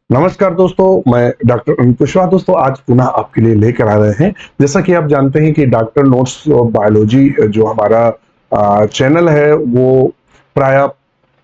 नमस्कार दोस्तों, मैं डॉक्टर अमित कुशवाहा। दोस्तों, आज पुनः आपके लिए लेकर आ रहे हैं। जैसा कि आप जानते हैं कि डॉक्टर नोट्स बायोलॉजी जो हमारा चैनल है वो प्राय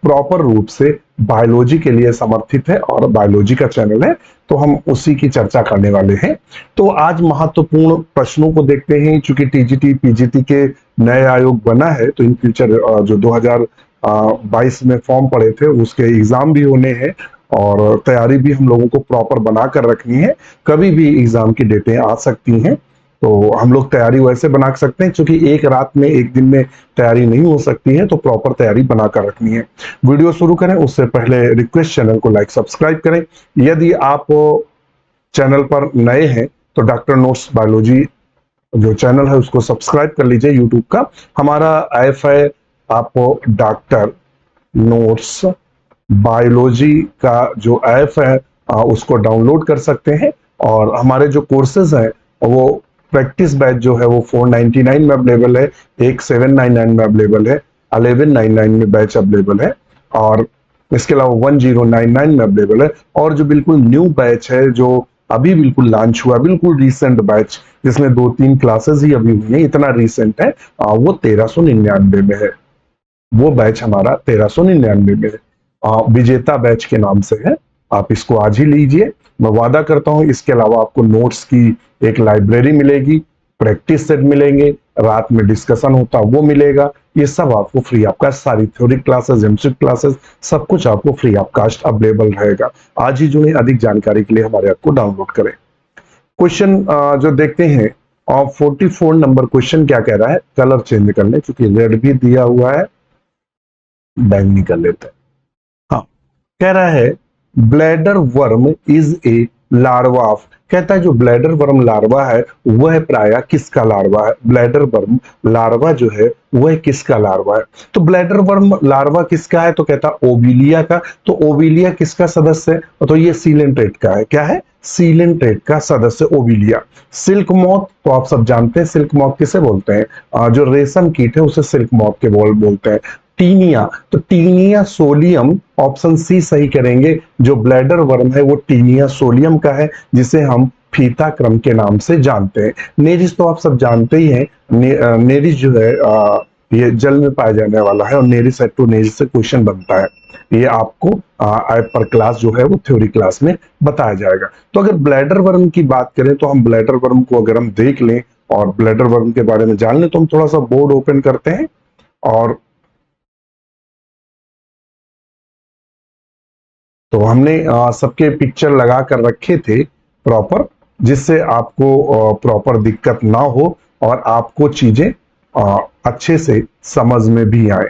प्रॉपर रूप से बायोलॉजी के लिए समर्थित है और बायोलॉजी का चैनल है, तो हम उसी की चर्चा करने वाले हैं। तो आज महत्वपूर्ण प्रश्नों को देखते हैं। चूंकि टीजीटी पीजीटी के नए आयोग बना है, तो इन फ्यूचर जो 2022 में फॉर्म पड़े थे उसके एग्जाम भी होने हैं और तैयारी भी हम लोगों को प्रॉपर बना कर रखनी है। कभी भी एग्जाम की डेटें आ सकती हैं, तो हम लोग तैयारी वैसे बना सकते हैं। क्योंकि एक रात में एक दिन में तैयारी नहीं हो सकती है, तो प्रॉपर तैयारी बना कर रखनी है। वीडियो शुरू करें उससे पहले रिक्वेस्ट, चैनल को लाइक सब्सक्राइब करें। यदि आप चैनल पर नए हैं तो डॉक्टर नोट्स बायोलॉजी जो चैनल है उसको सब्सक्राइब कर लीजिए यूट्यूब का। हमारा ऐप है, आप डॉक्टर नोट्स बायोलॉजी का जो ऐप है उसको डाउनलोड कर सकते हैं। और हमारे जो कोर्सेज हैं वो प्रैक्टिस बैच जो है वो 499 में अवेलेबल है, एक 799 में अवेलेबल है, 1199 में बैच अवेलेबल है और इसके अलावा 1099 में अवेलेबल है। और जो बिल्कुल न्यू बैच है जो अभी बिल्कुल लॉन्च हुआ, बिल्कुल रिसेंट बैच जिसमें 2-3 क्लासेस ही अभी हुई है, इतना रिसेंट है, वो 1399 में है। वो बैच हमारा 1399 में है, विजेता बैच के नाम से है। आप इसको आज ही लीजिए। मैं वादा करता हूं इसके अलावा आपको नोट्स की एक लाइब्रेरी मिलेगी, प्रैक्टिस सेट मिलेंगे, रात में डिस्कशन होता वो मिलेगा। ये सब आपको फ्री ऑफ कास्ट, सारी थ्योरी क्लासेस, एमसीक्यू क्लासेस, सब कुछ आपको फ्री ऑफ कास्ट अवेलेबल रहेगा। आज ही जुड़े, अधिक जानकारी के लिए हमारे ऐप को डाउनलोड करें। क्वेश्चन जो देखते हैं, और 44 नंबर क्वेश्चन क्या कह रहा है, कलर चेंज कर ले क्योंकि रेड भी दिया हुआ है, बैंगनी कर लेते हैं। हाँ, कह रहा है bladder worm is a larva of. कहता है जो ब्लैडर वर्म लार्वा है वह प्राय किसका लार्वा है। ब्लैडर वर्म लार्वा जो है वह किसका लार्वा है। तो ब्लैडर वर्म लार्वा किसका है, तो कहता है ओविलिया का। तो ओविलिया किसका सदस्य है, तो ये सीलेंट्रेट का है। क्या है, सीलेंट्रेट का सदस्य ओविलिया। सिल्क मॉथ, तो आप सब जानते हैं सिल्क मॉथ किसे बोलते हैं, जो रेशम कीट है उसे सिल्क मॉथ के बोलते हैं। टीनिया, तो टीनिया सोलियम, ऑप्शन सी सही करेंगे। जो ब्लैडर वर्म है वो टीनिया सोलियम का है, जिसे हम फीता क्रम के नाम से जानते हैं। नेरिस तो आप सब जानते ही हैं। नेरिस जो है ये जल में पाया जाने वाला है और नेरिस नेरिस से क्वेश्चन बनता है। ये आपको ऐप पर क्लास जो है वो थ्योरी क्लास में बताया जाएगा। तो अगर ब्लैडर वर्म की बात करें तो हम ब्लैडर वर्म को अगर हम देख लें और ब्लैडर वर्म के बारे में जान लें, तो हम थोड़ा सा बोर्ड ओपन करते हैं और तो हमने सबके पिक्चर लगा कर रखे थे प्रॉपर, जिससे आपको प्रॉपर दिक्कत ना हो और आपको चीजें अच्छे से समझ में भी आए।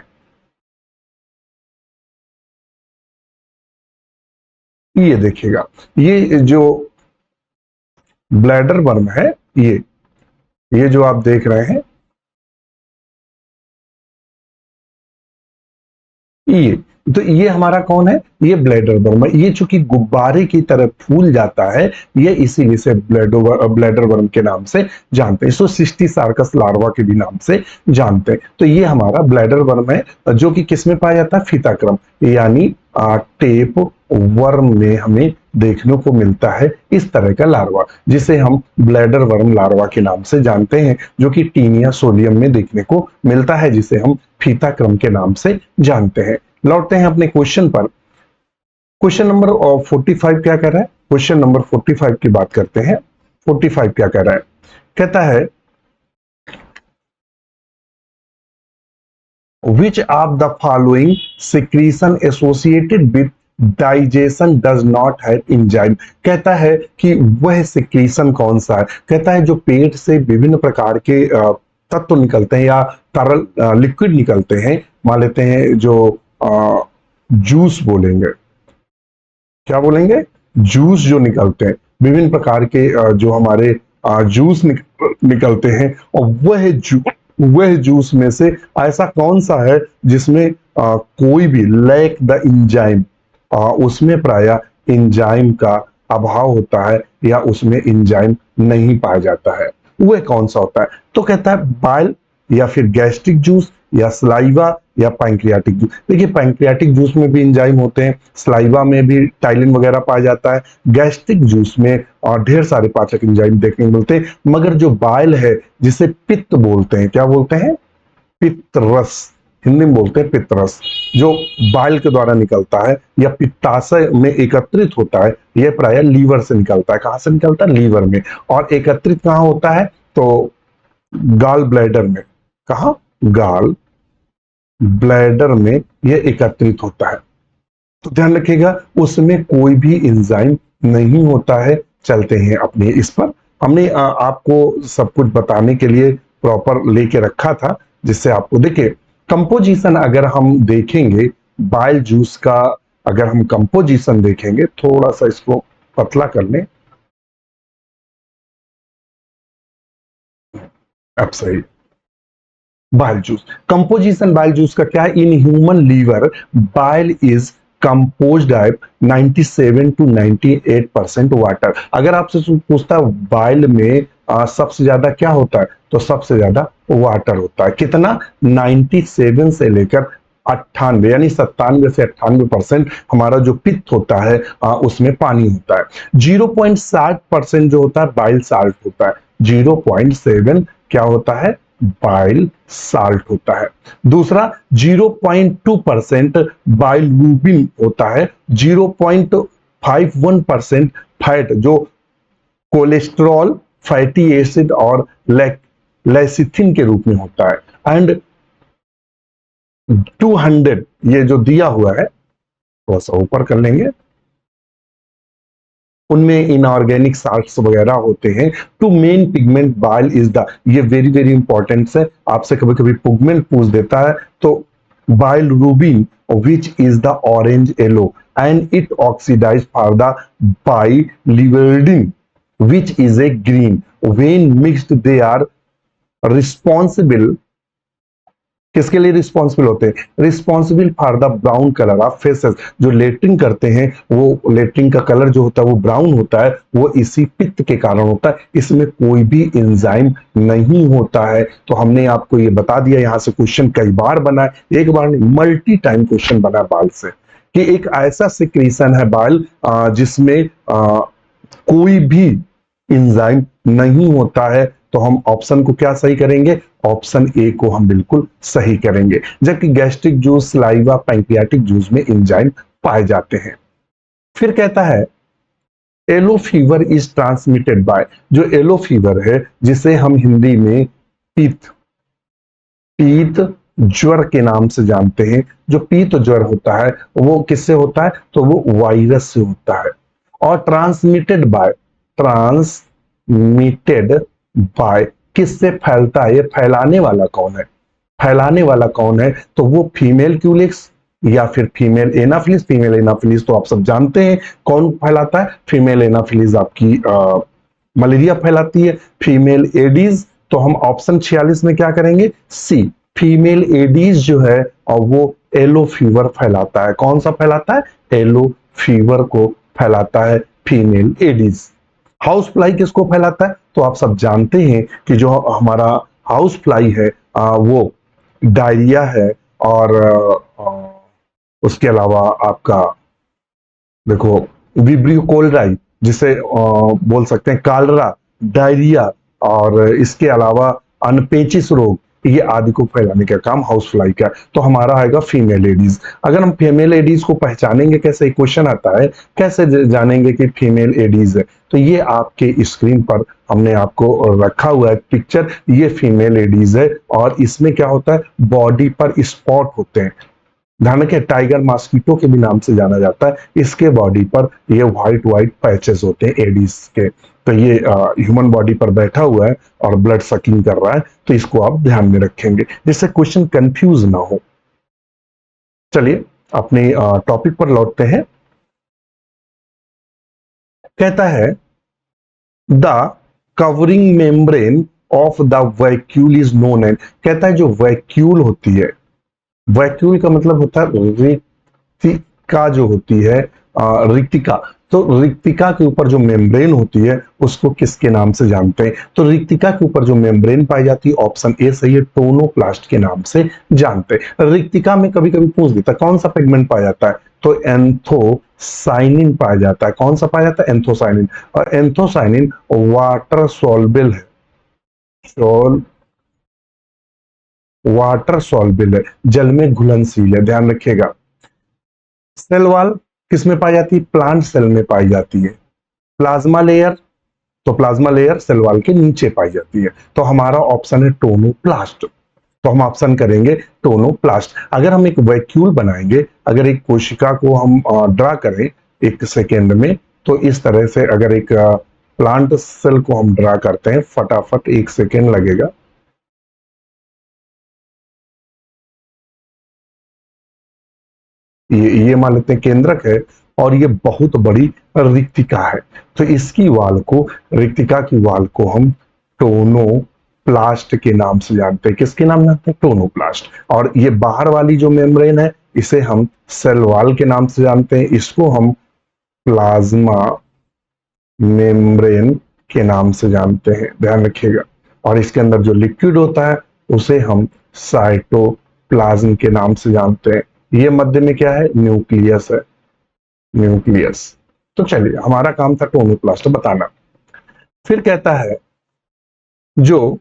ये देखिएगा, ये जो ब्लैडर वर्म है, ये जो आप देख रहे हैं, ये तो ये हमारा कौन है, ये ब्लैडर वर्म है। ये चूंकि गुब्बारे की तरह फूल जाता है, ये इसीलिए से ब्लैडर वर्म के नाम से जानते हैं। इसको सिस्टी सार्कस लार्वा के भी नाम से जानते हैं। तो ये हमारा ब्लैडर वर्म है, जो कि किसमें पाया जाता है, फीताक्रम यानी टेप वर्म में हमें देखने को मिलता है इस तरह का लार्वा, जिसे हम ब्लैडर वर्म लार्वा के नाम से जानते हैं, जो कि टीनिया सोलियम में देखने को मिलता है, जिसे हम फीताक्रम के नाम से जानते हैं। लौटते हैं अपने क्वेश्चन पर। क्वेश्चन नंबर 45 क्या कह रहा है, क्वेश्चन नंबर 45 की बात करते हैं। 45 क्या कह रहा है, कहता है which of the following secretion associated with digestion does not have enzyme. कहता है कि वह सिक्रीशन कौन सा है। कहता है जो पेट से विभिन्न प्रकार के तत्व निकलते हैं या तरल लिक्विड निकलते हैं, मान लेते हैं जो जूस बोलेंगे, क्या बोलेंगे, जूस जो निकलते हैं, विभिन्न प्रकार के जो हमारे जूस निकलते हैं, और वह जूस में से ऐसा कौन सा है जिसमें कोई भी लैक द इंजाइम, उसमें प्राय इंजाइम का अभाव होता है या उसमें इंजाइम नहीं पाया जाता है, वह कौन सा होता है। तो कहता है बाइल या फिर गैस्ट्रिक जूस या स्लाइवा या पैंक्रियाटिक जूस। देखिए पैंक्रियाटिक जूस में भी एंजाइम होते हैं, स्लाइवा में भी टाइलिन वगैरह पाया जाता है, गैस्ट्रिक जूस में और ढेर सारे पाचक एंजाइम देखने को मिलते हैं। मगर जो बाइल है जिसे पित्त बोलते हैं, क्या बोलते हैं? पित्त रस, हिंदी में बोलते हैं पित्त रस, जो बाइल के द्वारा निकलता है या पित्ताशय में एकत्रित होता है, यह प्राय लीवर से निकलता है। कहां से निकलता है? लीवर में। और एकत्रित कहां होता है? तो गाल ब्लैडर में। कहा? गाल ब्लैडर में यह एकत्रित होता है। तो ध्यान रखिएगा उसमें कोई भी एंजाइम नहीं होता है। चलते हैं अपने इस पर। हमने आपको सब कुछ बताने के लिए प्रॉपर लेके रखा था, जिससे आपको देखिए कंपोजिशन अगर हम देखेंगे बाइल जूस का, अगर हम कंपोजिशन देखेंगे, थोड़ा सा इसको पतला कर लें, अब सही। Bile juice composition, bile juice का क्या है? In human liver bile is composed of 97 to 98% water. अगर आपसे पूछता है बाइल में सबसे ज्यादा क्या होता है, तो सबसे ज्यादा वाटर होता है। कितना? 97 से लेकर 98, यानी 97 से 98% हमारा जो पित्त होता है उसमें पानी होता है। 0.60% जो होता है बाइल साल्ट होता है। 0.7 क्या होता है? बाइल साल्ट होता है। दूसरा 0.2% बाइलरूबिन होता है। 0.51% फैट, जो कोलेस्ट्रॉल, फैटी एसिड और लेसिथिन के रूप में होता है। एंड 200 ये जो दिया हुआ है, थोड़ा सा ऊपर कर लेंगे, उनमें इनऑर्गेनिक साल्ट्स वगैरह होते हैं। Two main pigment bile is the, ये वेरी वेरी इंपॉर्टेंट है, आपसे कभी कभी पिगमेंट पूछ देता है। तो bilirubin which is the orange yellow and it oxidise for the biliverdin which is a green. When mixed they are responsible, किसके लिए रिस्पॉन्सिबल होते हैं? Responsible for the brown colour of faeces. जो latrine करते हैं वो latrine का colour जो होता है वो ब्राउन होता है, वो इसी पित्त के कारण होता है। इसमें कोई भी एंजाइम नहीं होता है। तो हमने आपको ये बता दिया। यहां से क्वेश्चन कई बार बना है, एक बार नहीं मल्टी टाइम क्वेश्चन बना बाल से, कि एक ऐसा सिक्रीशन है बाल जिसमें कोई भी एंजाइम नहीं होता है। तो हम ऑप्शन को क्या सही करेंगे? ऑप्शन ए को हम बिल्कुल सही करेंगे। जबकि gastric juice, saliva, pancreatic juice में एंजाइम पाए जाते हैं। फिर कहता है yellow fever is transmitted by, जो येलो फीवर है जिसे हम हिंदी में पीत पीत ज्वर के नाम से जानते हैं। जो पीत ज्वर होता है वो किससे होता है? तो वो वायरस से होता है। और ट्रांसमिटेड बाय, ट्रांसमिटेड बाय किससे फैलता है? ये फैलाने वाला कौन है? फैलाने वाला कौन है? तो वो फीमेल क्यूलिक्स या फिर फीमेल एनाफिलिस। फीमेल एनाफिलिस तो आप सब जानते हैं कौन फैलाता है। फीमेल एनाफिलिस आपकी मलेरिया फैलाती है। फीमेल एडीज, तो हम ऑप्शन 46 में क्या करेंगे? सी, फीमेल एडीज जो है और वो येलो फीवर फैलाता है। कौन सा फैलाता है? येलो फीवर को फैलाता है फीमेल एडीज। हाउस फ्लाई किसको फैलाता है? तो आप सब जानते हैं कि जो हमारा हाउस फ्लाई है वो डायरिया है। और उसके अलावा आपका देखो विब्रियो कोलराई, जिसे बोल सकते हैं कालरा, डायरिया, और इसके अलावा अनपेचिस रोग, ये आदि को फैलाने का काम हाउस फ्लाई का। तो हमारा आएगा फीमेल एडीज। अगर हम फीमेल एडीज को पहचानेंगे कैसे? क्वेश्चन आता है कैसे जानेंगे कि फीमेल एडीज है? तो ये आपके स्क्रीन पर हमने आपको रखा हुआ है पिक्चर, ये फीमेल एडीज है। और इसमें क्या होता है? बॉडी पर स्पॉट होते हैं। ध्यान रखें टाइगर मॉस्किटो के भी नाम से जाना जाता है। इसके बॉडी पर ये व्हाइट व्हाइट पैचेस होते हैं एडीज के। तो ये ह्यूमन बॉडी पर बैठा हुआ है और ब्लड सकिंग कर रहा है। तो इसको आप ध्यान में रखेंगे जिससे क्वेश्चन कंफ्यूज ना हो। चलिए अपने टॉपिक पर लौटते हैं। कहता है the covering membrane of the vacuole is known and. कहता है जो वैक्यूल होती है, वैक्यूल का मतलब होता है रिक्तिका जो होती है, रिक्तिका। तो रिक्तिका के ऊपर जो मेम्ब्रेन होती है उसको किसके नाम से जानते हैं? तो रिक्तिका के ऊपर जो मेम्ब्रेन पाई जाती है ऑप्शन ए सही है, टोनोप्लास्ट के नाम से जानते हैं। रिक्तिका में कभी कभी पूछ देता है कौन सा पिगमेंट पाया जाता है, तो एंथोसाइनिन पाया जाता है। कौन सा पाया जाता है? एंथोसाइनिन। और एंथोसाइनिन वाटर सॉल्युबल है, वाटर सॉल्युबल है, जल में घुलनशील है, ध्यान रखिएगा। सेल वॉल किस में पाई जाती है? प्लांट सेल में पाई जाती है। प्लाज्मा लेयर, तो प्लाज्मा लेयर सेल वॉल के नीचे पाई जाती है। तो हमारा ऑप्शन है टोनोप्लास्ट। तो हम ऑप्शन करेंगे टोनोप्लास्ट। अगर हम एक वैक्यूल बनाएंगे, अगर एक कोशिका को हम ड्रा करें 1 सेकेंड में, तो इस तरह से अगर एक प्लांट सेल को हम ड्रा करते हैं, फटाफट 1 सेकेंड लगेगा। ये मान लेते हैं केंद्रक है, और ये बहुत बड़ी रिक्तिका है। तो इसकी वाल को, रिक्तिका की वाल को हम टोनोप्लास्ट के नाम से जानते हैं। किसके नाम जानते हैं? टोनोप्लास्ट। और ये बाहर वाली जो मेम्ब्रेन है इसे हम सेल वॉल के नाम से जानते हैं, इसको हम प्लाज्मा मेम्ब्रेन के नाम से जानते हैं, ध्यान रखिएगा। और इसके अंदर जो लिक्विड होता है उसे हम साइटोप्लाज्म के नाम से जानते हैं। ये मध्य में क्या है? न्यूक्लियस है, न्यूक्लियस। तो चलिए, हमारा काम था टोनोप्लास्ट बताना। फिर कहता है जो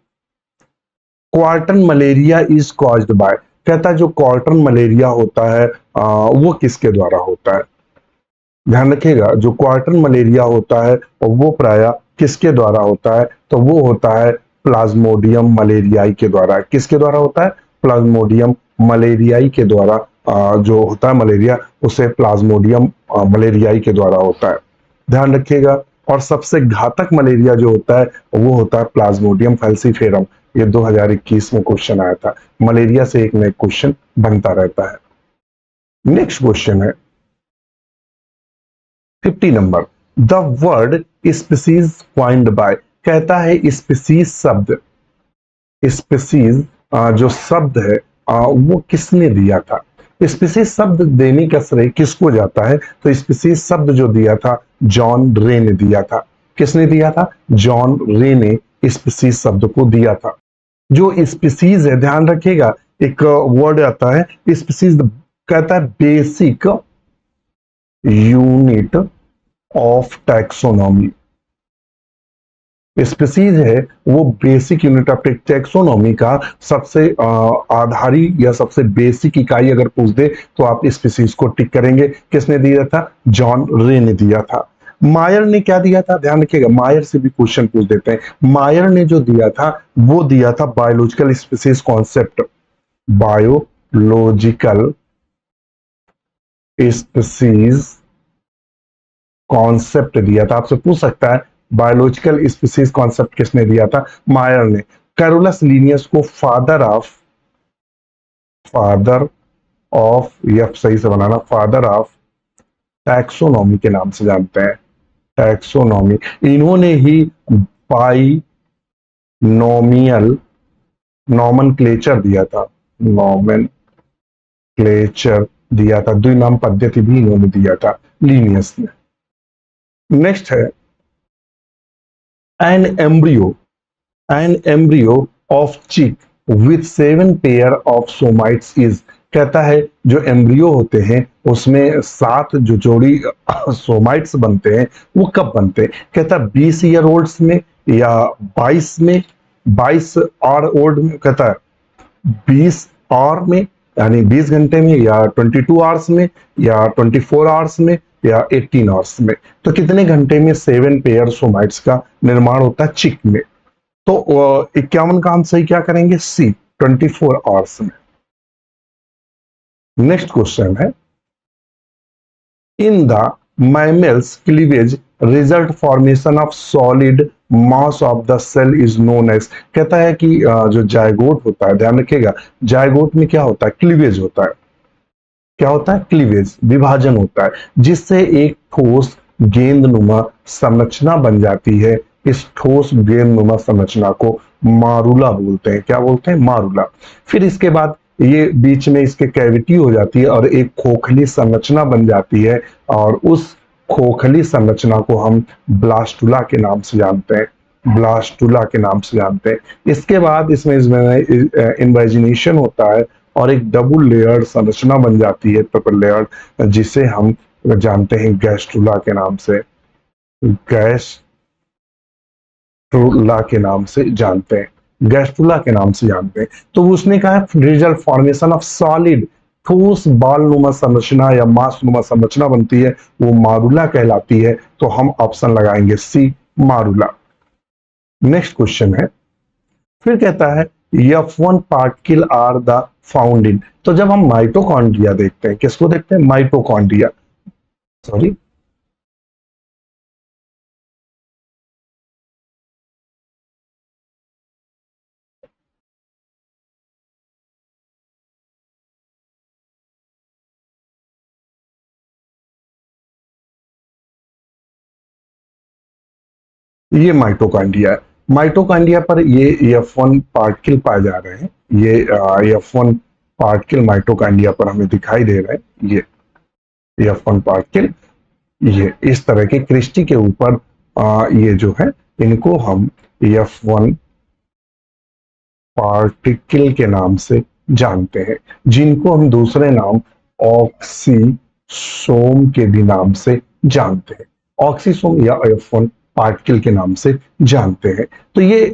क्वार्टन मलेरिया इज कॉज्ड बाय, कहता है जो क्वार्टन मलेरिया होता है वो किसके द्वारा होता है? ध्यान रखिएगा, जो क्वार्टन मलेरिया होता है वो प्राय किसके द्वारा होता है? तो वो होता है प्लाज्मोडियम मलेरियाई के द्वारा। किसके द्वारा होता है? प्लाज्मोडियम मलेरियाई के द्वारा। जो होता है मलेरिया उसे प्लाज्मोडियम मलेरियाई के द्वारा होता है, ध्यान रखिएगा। और सबसे घातक मलेरिया जो होता है वो होता है प्लाज्मोडियम फैल्सीफेरम। ये 2021 में क्वेश्चन आया था। मलेरिया से एक नया क्वेश्चन बनता रहता है। नेक्स्ट क्वेश्चन है 50 number. The word species coined by, कहता है स्पीसीज शब्द, स्पीसीज जो शब्द है वो किसने दिया था? स्पीसीज शब्द देने का श्रेय किसको जाता है? तो स्पीसीज शब्द जो दिया था जॉन रे ने दिया था। किसने दिया था? जॉन रे ने स्पीसीज शब्द को दिया था। जो स्पीसीज है, ध्यान रखिएगा, एक वर्ड आता है स्पीसीज, कहता है basic unit of taxonomy. Species है वो बेसिक यूनिट ऑफ टैक्सोनॉमी का सबसे आधारी या सबसे बेसिक इकाई अगर पूछ दे तो आप स्पीसीज को टिक करेंगे। किसने दिया था? जॉन रे ने दिया था। मायर ने क्या दिया था? ध्यान रखिएगा, मायर से भी क्वेश्चन पूछ देते हैं। मायर ने जो दिया था वो दिया था biological species concept, biological species concept दिया था। आपसे पूछ सकता है बायोलॉजिकल स्पीसीज कॉन्सेप्ट किसने दिया था? मायर ने। कैरोलस लीनियस को फादर ऑफ, यह सही से बनाना, फादर ऑफ टैक्सोनॉमी के नाम से जानते हैं, टैक्सोनॉमी। इन्होंने ही बाइनोमियल नॉमेनक्लेचर दिया था, नॉमेनक्लेचर दिया था। द्विनाम पद्धति भी इन्होंने दिया था, लीनियस ने। नेक्स्ट है एन एम्ब्रियो ऑफ चिक with 7 pair of somites is, कहता है जो एम्ब्रियो होते हैं उसमें 7 जो जोड़ी सोमाइट्स बनते हैं वो कब बनते हैं? कहता है 20 ईयर ओल्ड्स में या 22 में, 22 और ओल्ड में, कहता है 20 और में यानी 20 घंटे में, या 22 आवर्स में, या 24 आवर्स में, या 18 आवर्स में। तो कितने घंटे में 7 पेयर सोमाइट्स का निर्माण होता है चिक में? तो 51 का हम सही क्या करेंगे? सी, 24 आवर्स में। नेक्स्ट क्वेश्चन है in the mammals cleavage result formation of solid mass of the cell is known as, कहता है कि जो जायगोट होता है, ध्यान रखिएगा, जायगोट में क्या होता है? क्लीवेज होता है। क्या होता है? क्लीवेज, विभाजन होता है, जिससे एक ठोस गेंदनुमा संरचना बन जाती है। इस ठोस गेंदनुमा संरचना को मारुला बोलते हैं। क्या बोलते हैं? मारुला। फिर इसके बाद ये बीच में इसके कैविटी हो जाती है और एक खोखली संरचना बन जाती है, और उस खोखली संरचना को हम ब्लास्टुला के नाम से जानते हैं, ब्लास्टुला के नाम से जानते हैं। इसके बाद इसमें इन्वेजिनेशन होता है और एक डबल लेयर्ड संरचना बन जाती है, ट्रिपल लेयर्ड, जिसे हम जानते हैं गैस्ट्रुला के नाम से, गैस्ट्रुला के नाम से जानते हैं, गैस्ट्रुला के नाम से जानते हैं। तो उसने कहा रिजल्ट फॉर्मेशन ऑफ सॉलिड ठोस बाल नुमा संरचना या मांस नुमा संरचना बनती है, वो मारुला कहलाती है। तो हम ऑप्शन लगाएंगे सी, मारुला। नेक्स्ट क्वेश्चन है, फिर कहता है F1 particle are the found in. तो जब हम माइटोकॉन्ड्रिया देखते हैं, किसको देखते हैं? माइटोकॉन्ड्रिया, सॉरी, ये माइटोकॉन्ड्रिया है। माइटोकॉन्ड्रिया पर ये F1 पार्टिकल पाए जा रहे हैं। ये F1 पार्टिकल माइटोकॉन्ड्रिया पर हमें दिखाई दे रहे हैं। ये F1 पार्टिकल, ये इस तरह के क्रिस्टी के ऊपर ये जो है, इनको हम F1 पार्टिकल के नाम से जानते हैं, जिनको हम दूसरे नाम ऑक्सीसोम के भी नाम से जानते हैं, ऑक्सीसोम या F1 पार्टिकल के नाम से जानते हैं। तो ये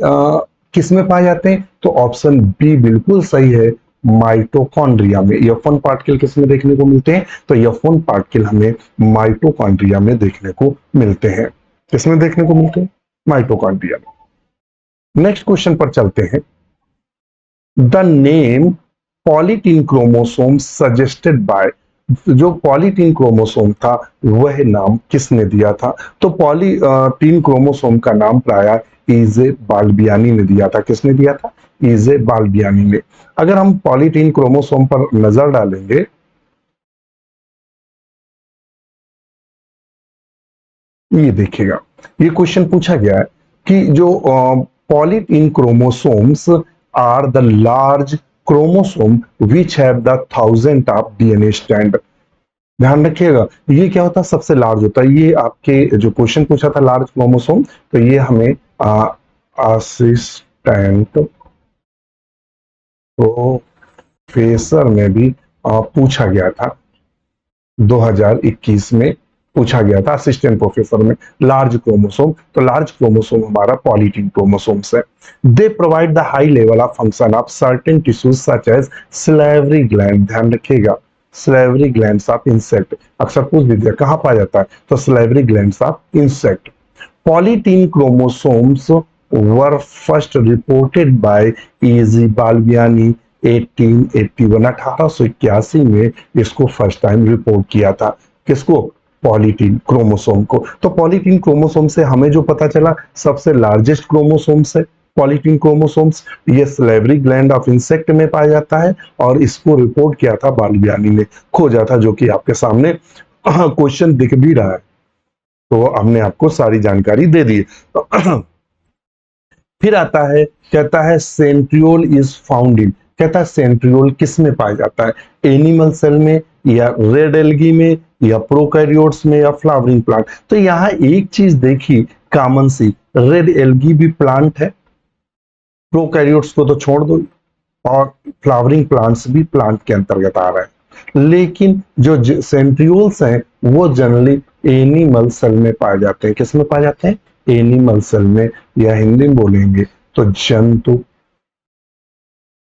किस में पाए जाते हैं? तो ऑप्शन बी बिल्कुल सही है, माइटोकॉन्ड्रिया में। F1 पार्टिकल किस में देखने को मिलते हैं? तो F1 पार्टिकल हमें माइटोकॉन्ड्रिया में देखने को मिलते हैं। किसमें देखने को मिलते हैं? माइटोकॉन्ड्रिया में। नेक्स्ट क्वेश्चन पर चलते हैं। The name polytene chromosome suggested by, जो पॉलीटीन क्रोमोसोम था वह नाम किसने दिया था? तो पॉलीटीन क्रोमोसोम का नाम प्राय इजे बाल्बियानी ने दिया था। किसने दिया था? इजे बाल्बियानी ने। अगर हम पॉलीटीन क्रोमोसोम पर नजर डालेंगे, ये देखिएगा, ये क्वेश्चन पूछा गया है कि जो polytene chromosomes are the large chromosome which have the 1000 of DNA strand. ध्यान रखिएगा, ये क्या होता है? सबसे लार्ज होता है। ये आपके जो क्वेश्चन पूछा था लार्ज क्रोमोसोम, तो ये हमें असिस्टेंट प्रोफेसर में भी पूछा गया था, 2021 में पूछा गया था असिस्टेंट प्रोफेसर में, लार्ज क्रोमोसोम। तो लार्ज क्रोमोसोम हमारा पॉलीटीन क्रोमोसोम्स है। They provide the high level of function of certain tissues such as salivary gland. ध्यान रखिएगा, सिलेवरी ग्लैंड्स ऑफ इंसेक्ट, अक्सर पूछ दीजिए कहां पाया जाता है, तो salivary glands of insect. Polytene chromosomes were first reported by EG Balbiani 1881, 1881 में इसको फर्स्ट टाइम रिपोर्ट किया था। किसको? पॉलीटीन क्रोमोसोम को। तो पॉलीटीन क्रोमोसोम से हमें जो पता चला, सबसे लार्जेस्ट क्रोमोसोम्स है पॉलीटीन क्रोमोसोम्स। ये सिलेवरी ग्लैंड ऑफ इंसेक्ट में पाया जाता है और इसको रिपोर्ट किया था बाल्बियानी ने, खोजा था, जो कि आपके सामने क्वेश्चन दिख भी रहा है। तो हमने आपको सारी जानकारी दे दी। फिर आता है, कहता है सेंट्रियोल इज फाउंड इन। कहता है सेंट्रियोल किस में पाया जाता है? एनिमल सेल में, या रेड एल्गी में, या प्रोकैरियोट्स में, या फ्लावरिंग प्लांट। तो यहां एक चीज देखी कॉमन सी, रेड एल्गी भी प्लांट है, प्रोकैरियोट्स को तो छोड़ दो, और फ्लावरिंग प्लांट्स भी प्लांट के अंतर्गत आ रहे हैं। लेकिन जो सेंट्रियोल्स हैं वो जनरली एनिमल सेल में पाए जाते हैं। किस में पाए जाते हैं? एनिमल सेल में, या हिंदी में बोलेंगे तो जंतु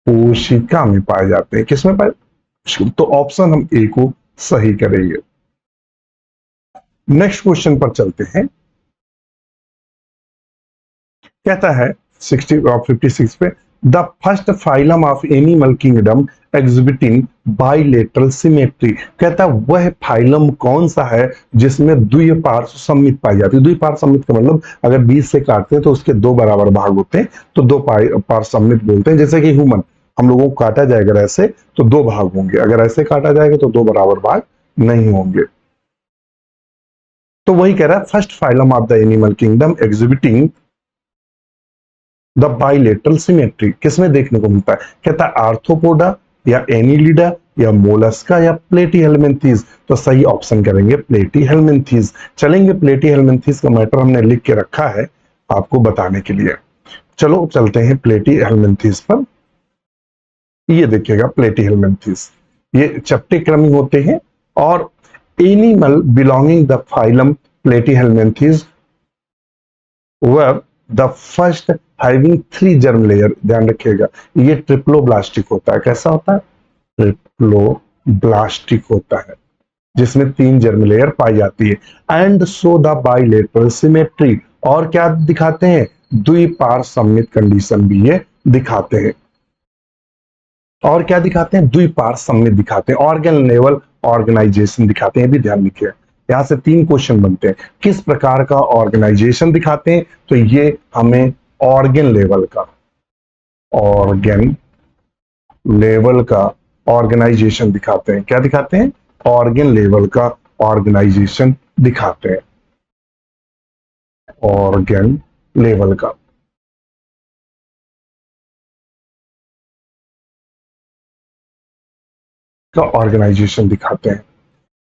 कोशिका में पाए जाते हैं। किस में पाए? तो ऑप्शन हम ए को सही करेंगे। नेक्स्ट क्वेश्चन पर चलते हैं। कहता है 56 पे, the first phylum of animal kingdom exhibiting bilateral symmetry. कहता है वह फाइलम कौन सा है जिसमें द्विपार्श्व सममित पाई जाती है। द्विपार्श्व सममित का मतलब अगर 20 से काटते हैं तो उसके दो बराबर भाग होते हैं, तो दो पार्श्व सममित बोलते हैं। जैसे कि ह्यूमन, हम लोगों को काटा जाएगा ऐसे तो दो भाग होंगे, अगर ऐसे काटा जाएगा तो दो बराबर भाग नहीं होंगे। तो वही कह रहा है first phylum of the animal kingdom exhibiting the bilateral symmetry किसमें देखने को मिलता है? कहता है आर्थ्रोपोडा, या एनिलिडा, या मोलस्का या प्लेटीहेल्मिन्थीज? तो सही ऑप्शन करेंगे प्लेटीहेल्मिन्थीज। चलेंगे, प्लेटीहेल्मिन्थीज का मैटर हमने लिख के रखा है आपको बताने के लिए। चलो चलते हैं प्लेटीहेल्मिन्थीज पर। ये देखिएगा प्लेटीहेल्मिन्थीज, ये चपटे क्रमी होते हैं और animal belonging the phylum Platyhelminthes were the first having 3 germ layer. ध्यान रखिएगा, ये ट्रिप्लोब्लास्टिक होता है। कैसा होता है? ट्रिप्लोब्लास्टिक होता है, जिसमें 3 जर्म लेयर पाई जाती है। And so the bilateral symmetry, और क्या दिखाते हैं? द्विपार सममित कंडीशन भी ये दिखाते हैं। और क्या दिखाते हैं? द्विपार सममित दिखाते हैं। ऑर्गन लेवल ऑर्गेनाइजेशन दिखाते हैं, भी ध्यान रखिए। यहां से 3 क्वेश्चन बनते हैं। किस प्रकार का ऑर्गेनाइजेशन दिखाते हैं? तो ये हमें ऑर्गन लेवल का ऑर्गेनाइजेशन दिखाते हैं। क्या दिखाते हैं? ऑर्गन लेवल का ऑर्गेनाइजेशन दिखाते हैं। ऑर्गन लेवल का ऑर्गेनाइजेशन दिखाते हैं।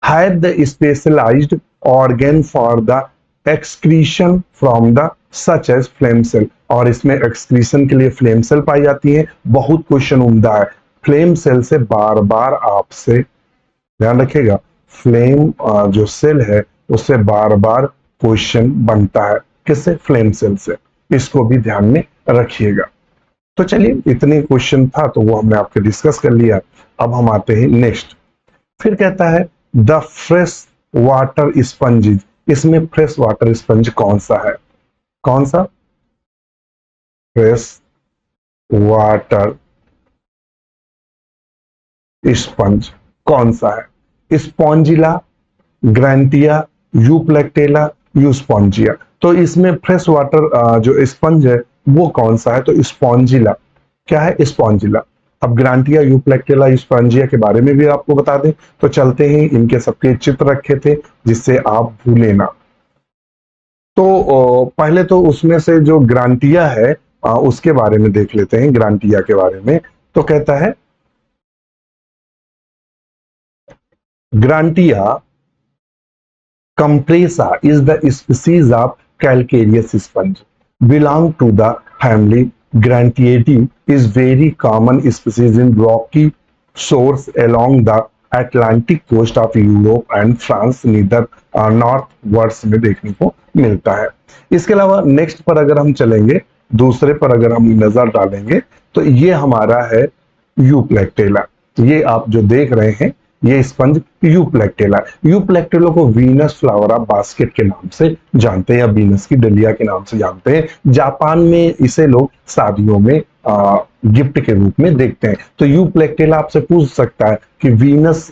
Have the specialised organ for the excretion from the such as flame cell, और इसमें एक्सक्रीशन के लिए फ्लेम सेल पाई जाती है। बहुत क्वेश्चन उम्दा है, फ्लेम सेल से बार बार आपसे ध्यान रखिएगा, फ्लेम जो सेल है उससे बार बार क्वेश्चन बनता है। किससे? फ्लेम सेल से। इसको भी ध्यान में रखिएगा। तो चलिए, इतने क्वेश्चन था तो वो हमने आपके डिस्कस कर लिया। अब हम आते हैं नेक्स्ट। फिर कहता है द फ्रेश वाटर स्पंज, इसमें फ्रेश वाटर स्पंज कौन सा है? कौन सा? फ्रेश वाटर स्पंज कौन सा है? Spongilla, Grantia, Euplectella, Euspongia. तो इसमें फ्रेश वाटर जो स्पंज है वो कौन सा है? तो स्पॉन्जिला। क्या है? स्पॉन्जिला। अब ग्रांटिया, यूप्लेक्टेला, यूस्पॉन्जिया के बारे में भी आपको बता दें तो चलते हैं, इनके सबके चित्र रखे थे जिससे आप भूले ना। तो पहले तो उसमें से जो ग्रांटिया है उसके बारे में देख लेते हैं। ग्रांटिया के बारे में तो कहता है ग्रांटिया compressa is the species of calcareous sponge belong to the family Grantiidae, is very common species in rocky shores along the Atlantic coast of Europe and France, neither northwards में देखने को मिलता है। इसके अलावा नेक्स्ट पर अगर हम चलेंगे, दूसरे पर अगर हम नजर डालेंगे तो ये हमारा है यूप्लेक्टेला। ये आप जो देख रहे हैं ये स्पंज यूप्लेक्टेला। यूप्लेक्टेला को वीनस फ्लावरा बास्केट के नाम से जानते हैं या वीनस की डलिया के नाम से जानते हैं। जापान में इसे लोग शादियों में गिफ्ट के रूप में देखते हैं। तो यूप्लेक्टेला आपसे पूछ सकता है कि वीनस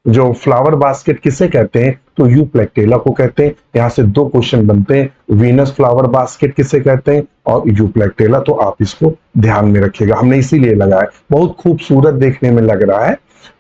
जो फ्लावर बास्केट किसे कहते हैं? तो यूप्लेक्टेला को कहते हैं। यहां से 2 क्वेश्चन बनते हैं, वीनस फ्लावर बास्केट किसे कहते हैं और यूप्लेक्टेला। तो आप इसको ध्यान में रखिएगा, हमने इसीलिए लगाया। बहुत खूबसूरत देखने में लग रहा है।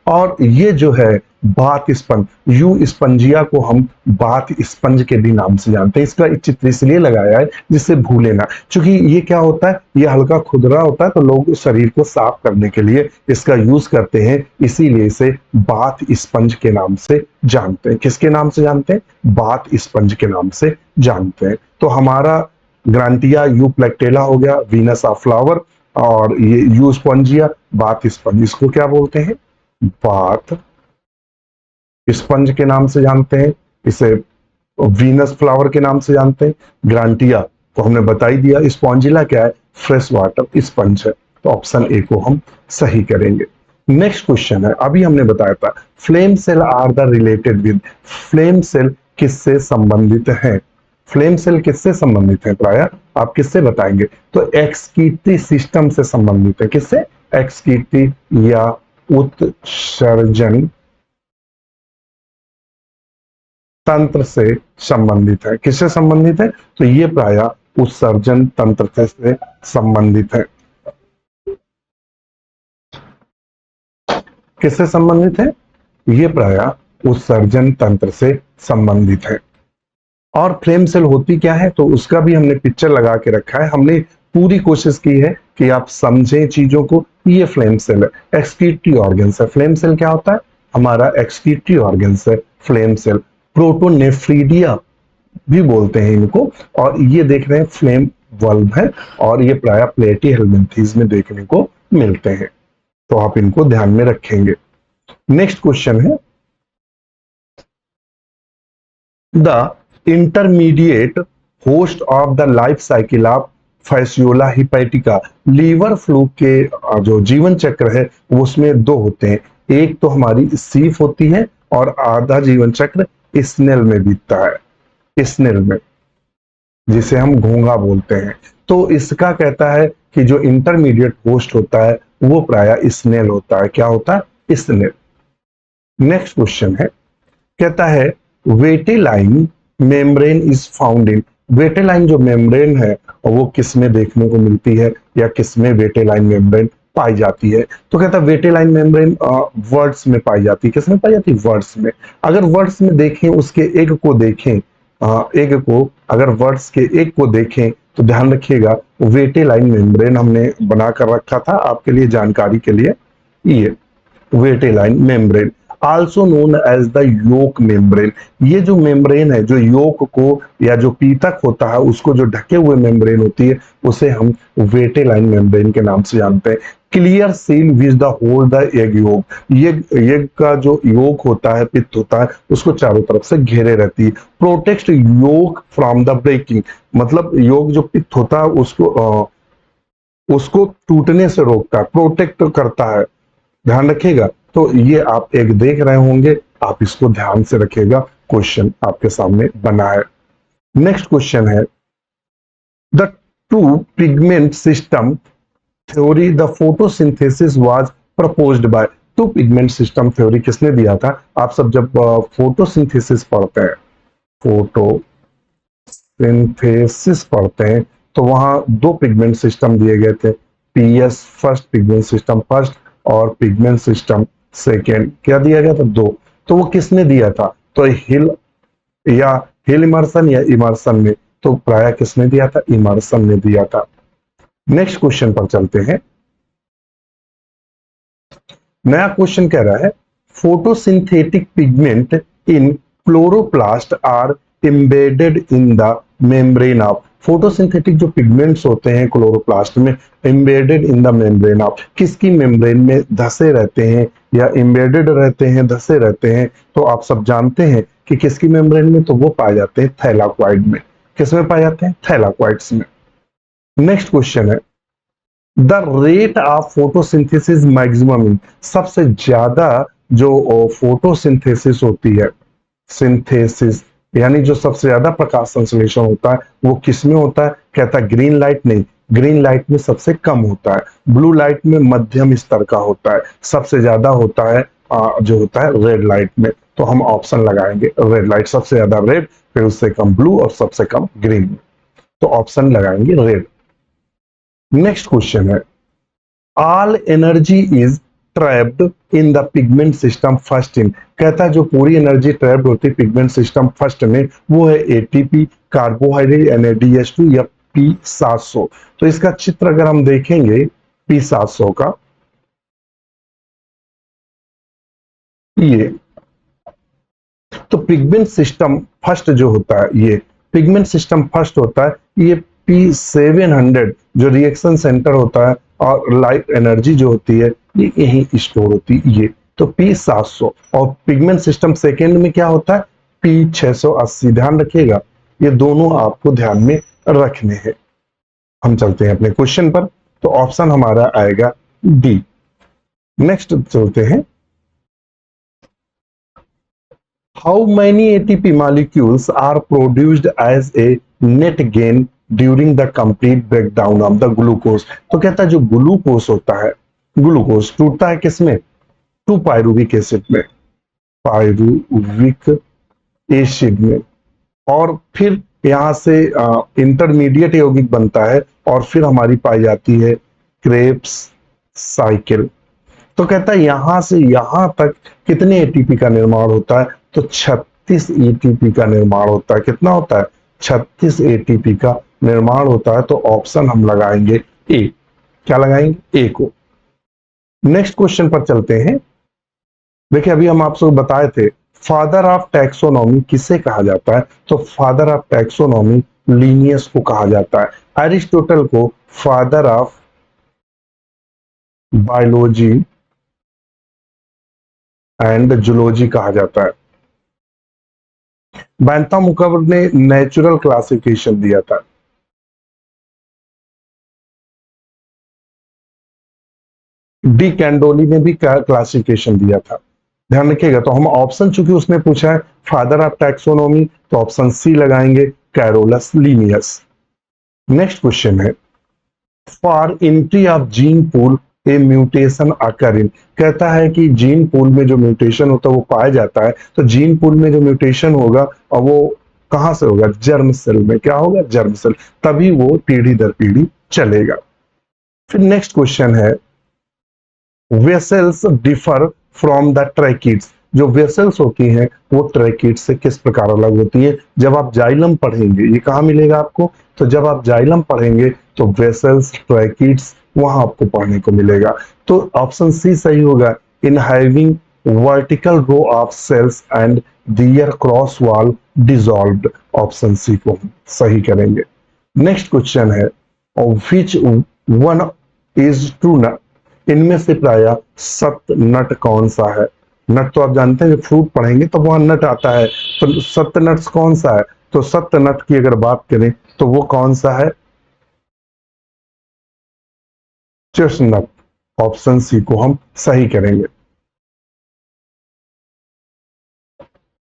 और ये जो है बाथ स्पंज, यू स्पंजिया को हम बाथ स्पंज के भी नाम से जानते हैं। इसका चित्र इसलिए लगाया है जिससे भूले ना, क्योंकि ये क्या होता है, ये हल्का खुरदरा होता है तो लोग शरीर को साफ करने के लिए इसका यूज करते हैं, इसीलिए इसे बाथ स्पंज के नाम से जानते हैं। किसके नाम से जानते हैं? बाथ स्पंज के नाम से जानते हैं। तो हमारा ग्रांटिया यूप्लेक्टेला हो गया, वीनस ऑफ फ्लावर, और ये यूस्पॉन्जिया बाथ स्पंज, इसको क्या बोलते हैं? बाथ स्पंज के नाम से जानते हैं। इसे वीनस फ्लावर के नाम से जानते हैं। ग्रांटिया को हमने बता ही दिया। स्पॉन्जिला क्या है? फ्रेश वाटर स्पंज है। तो ऑप्शन ए को हम सही करेंगे। नेक्स्ट क्वेश्चन है, अभी हमने बताया था flame cell are the related with, flame cell किससे संबंधित है? फ्लेम सेल किससे संबंधित है? प्राय आप किससे बताएंगे? तो एक्सक्रीटरी सिस्टम से संबंधित है। किससे? एक्सक्रीटरी या उत्सर्जन तंत्र से संबंधित है। किससे संबंधित है? तो ये प्राय उत्सर्जन तंत्र से संबंधित है। किससे संबंधित है? ये प्राय उत्सर्जन तंत्र से संबंधित है। और फ्लेम सेल होती क्या है तो उसका भी हमने पिक्चर लगा के रखा है। हमने पूरी कोशिश की है कि आप समझें चीजों को, ये फ्लेम सेल है। एक्सक्रीटरी ऑर्गन्स है। फ्लेम सेल क्या होता है? हमारा एक्सक्रीटरी ऑर्गन्स है फ्लेम सेल। प्रोटोनेफ्रीडिया भी बोलते हैं इनको। और ये देख रहे हैं फ्लेम वल्व है, और ये प्राय प्लेटी हेलमिंथीज में देखने को मिलते हैं, तो आप इनको ध्यान में रखेंगे। नेक्स्ट क्वेश्चन है, the intermediate host of the life cycle of fasciola hepatica. Liver fluke के जो जीवन चक्र है वो उसमें दो होते हैं। एक तो हमारी सीफ होती है और आधा जीवन चक्र स्नेल में बीतता है, स्नेल में, जिसे हम घोंघा बोलते हैं। तो इसका कहता है कि जो इंटरमीडिएट होस्ट होता है वो प्राय स्नेल होता है। क्या होता है? स्नेल। नेक्स्ट क्वेश्चन है, कहता है वेटेलाइन मेम्ब्रेन इज फाउंड इन। वेटेलाइन जो मेम्ब्रेन है वो किस में देखने को मिलती है, या किस में वेटेलाइन मेम्ब्रेन पाई जाती है? तो कहता है वेटेलाइन मेम्ब्रेन वर्ड्स में पाई जाती है। किस में पाई जाती है? वर्ड्स में। अगर वर्ड्स में देखें, उसके एक को देखें, एक को, अगर वर्ड्स के एक को देखें तो ध्यान रखिएगा वेटेलाइन मेम्ब्रेन हमने बनाकर रखा था आपके लिए जानकारी के लिए। ये vitelline membrane also known as the yolk membrane. ये जो मेम्ब्रेन है, जो योक को या जो पीतक होता है उसको जो ढके हुए मेम्ब्रेन होती है, उसे हम वेटेलाइन मेम्ब्रेन के नाम से जानते हैं। Clear seal which the hold the egg yolk. ये एग का जो योक होता है, पित्त होता है, उसको चारों तरफ से घेरे रहती है। Protect yolk from the breaking. मतलब योक जो पित्त होता है उसको टूटने से रोकता है, प्रोटेक्ट करता है। ध्यान रखिएगा। तो ये आप एक देख रहे होंगे, आप इसको ध्यान से रखिएगा, क्वेश्चन आपके सामने बना है। नेक्स्ट क्वेश्चन है, the two pigment system theory the photosynthesis was proposed by. Two pigment system theory किसने दिया था? आप सब जब फोटोसिंथेसिस पढ़ते हैं, फोटोसिंथेसिस पढ़ते हैं, तो वहां दो पिगमेंट सिस्टम दिए गए थे। PS first, pigment system first, और पिगमेंट सिस्टम सेकेंड। क्या दिया गया था? दो। तो वो किसने दिया था? तो हिल या हिल इमर्सन या इमर्सन ने। तो प्राय किसने दिया था? इमर्सन ने दिया था। नेक्स्ट क्वेश्चन पर चलते हैं। नया क्वेश्चन कह रहा है, photosynthetic pigment in chloroplast are embedded in the membrane of. Photosynthetic जो पिगमेंट्स होते हैं क्लोरोप्लास्ट में, embedded in the membrane of, किसकी मेम्ब्रेन में धसे रहते हैं या एम्बेडेड रहते हैं, धसे रहते हैं? तो आप सब जानते हैं कि किसकी मेम्ब्रेन में? तो वो पाए जाते हैं थैलाक्वाइड में। किसमें पाए जाते हैं? थैलाक्वाइड्स में। नेक्स्ट क्वेश्चन है, the rate of photosynthesis maximum in. सबसे ज्यादा जो फोटोसिंथेसिस होती है, सिंथेसिस यानी जो सबसे ज्यादा प्रकाश संश्लेषण होता है, वो किसमें होता है? कहता है ग्रीन लाइट नहीं, ग्रीन लाइट में सबसे कम होता है। ब्लू लाइट में मध्यम स्तर का होता है। सबसे ज्यादा होता है जो होता है रेड लाइट में। तो हम ऑप्शन लगाएंगे रेड लाइट, सबसे ज्यादा रेड, फिर उससे कम ब्लू और सबसे कम ग्रीन। तो ऑप्शन लगाएंगे रेड। नेक्स्ट क्वेश्चन है, all energy is trapped in the pigment system first in. कहता है जो पूरी एनर्जी ट्रैप्ड होती है पिगमेंट सिस्टम फर्स्ट में, वो है एटीपी, कार्बोहाइड्रेट, NADH2 या P700। तो इसका चित्र अगर हम देखेंगे P700 का, ये तो पिगमेंट सिस्टम फर्स्ट जो होता है, ये पिगमेंट सिस्टम फर्स्ट होता है। ये P700 जो रिएक्शन सेंटर होता है, और लाइट एनर्जी जो होती है ये यही स्टोर होती है। ये तो P700। और पिगमेंट सिस्टम सेकेंड में क्या होता है? P680। ध्यान रखिएगा, ये दोनों आपको ध्यान में रखने हैं। हम चलते हैं अपने क्वेश्चन पर। तो ऑप्शन हमारा आएगा डी। नेक्स्ट चलते हैं, how many ATP molecules are produced as a net gain during the complete breakdown of the glucose। तो कहता है जो ग्लूकोज होता है, ग्लूकोज टूटता है किसमें? 2 पायरुविक एसिड में, पायरुविक एसिड में, और फिर यहां से इंटरमीडिएट यौगिक बनता है, और फिर हमारी पाई जाती है क्रेब्स साइकिल। तो कहता है यहां से यहां तक कितने एटीपी का निर्माण होता है? तो 36 एटीपी का निर्माण होता है। कितना होता है? 36 एटीपी का निर्माण होता है। तो ऑप्शन हम लगाएंगे ए। क्या लगाएंगे? ए को। नेक्स्ट क्वेश्चन पर चलते हैं। देखिए अभी हम आपसे बताए थे फादर ऑफ टैक्सोनॉमी किसे कहा जाता है, तो फादर ऑफ टैक्सोनॉमी लीनियस को कहा जाता है। एरिस्टोटल को father of biology and zoology कहा जाता है। बैंथम मुकबर ने नेचुरल क्लासिफिकेशन दिया था। डी कैंडोली ने भी क्लासिफिकेशन दिया था। ध्यान रखिएगा, तो हम ऑप्शन चूंकि उसने पूछा है फादर ऑफ टैक्सोनॉमी, तो ऑप्शन सी लगाएंगे, कैरोलस लीनियस। नेक्स्ट क्वेश्चन है for entry of gene pool a mutation occur in, कहता है कि जीन पूल में जो म्यूटेशन होता है वो पाया जाता है, तो जीन पूल में जो म्यूटेशन होगा और वो कहां से होगा? जर्म सेल में। क्या होगा? Germ cell. तभी वो पीढ़ी दर पीढ़ी चलेगा। फिर नेक्स्ट क्वेश्चन है vessels differ from the tracheids, जो वेसल्स होती हैं वो ट्रैकिड से किस प्रकार अलग होती है? जब आप जाइलम पढ़ेंगे, ये कहाँ मिलेगा आपको? तो जब आप जाइलम पढ़ेंगे तो वेसल्स ट्रैकिड्स वहां आपको पढ़ने को मिलेगा। तो ऑप्शन सी सही होगा, in having vertical row of cells and their cross wall dissolved. Option C को सही करेंगे। नेक्स्ट क्वेश्चन है which one is true not, इनमें से प्राय सत्य नट कौन सा है? नट तो आप जानते हैं, जब फ्रूट पढ़ेंगे तो वहां नट आता है, तो सत्य नट्स कौन सा है? तो सत्य नट की अगर बात करें तो वो कौन सा है? चेस्टनट। ऑप्शन सी को हम सही करेंगे।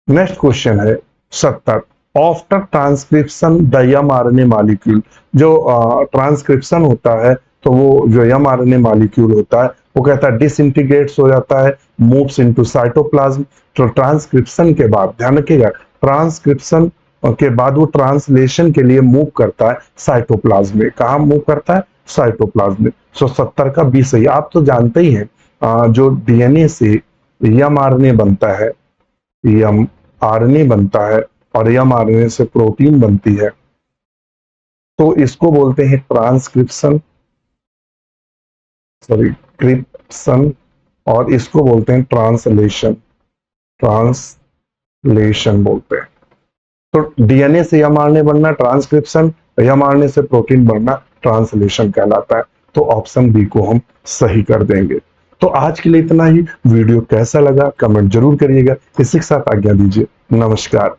नेक्स्ट क्वेश्चन है 70 after transcription the mRNA molecule, जो ट्रांसक्रिप्शन होता है तो वो जो mRNA मॉलिक्यूल होता है वो कहता है डिसइंटीग्रेट्स हो जाता है, मूव्स इनटू साइटोप्लाज्म। तो ट्रांसक्रिप्शन के बाद ध्यान रखिएगा, ट्रांसक्रिप्शन के बाद वो ट्रांसलेशन के लिए मूव करता है साइटोप्लाज्म में। कहाँ मूव करता है? साइटोप्लाज्म में। सो 70 का 20 सही। आप तो जानते ही हैं जो डीएनए से mRNA बनता है, mRNA बनता है और mRNA से प्रोटीन बनती है, तो इसको बोलते हैं ट्रांसक्रिप्शन, सॉरी क्रिप्शन, और इसको बोलते हैं ट्रांसलेशन। ट्रांसलेशन बोलते हैं। तो डीएनए से mRNA बनना ट्रांसक्रिप्शन, mRNA से प्रोटीन बनना ट्रांसलेशन कहलाता है। तो ऑप्शन बी को हम सही कर देंगे। तो आज के लिए इतना ही। वीडियो कैसा लगा कमेंट जरूर करिएगा। इसी के साथ आज्ञा दीजिए। नमस्कार।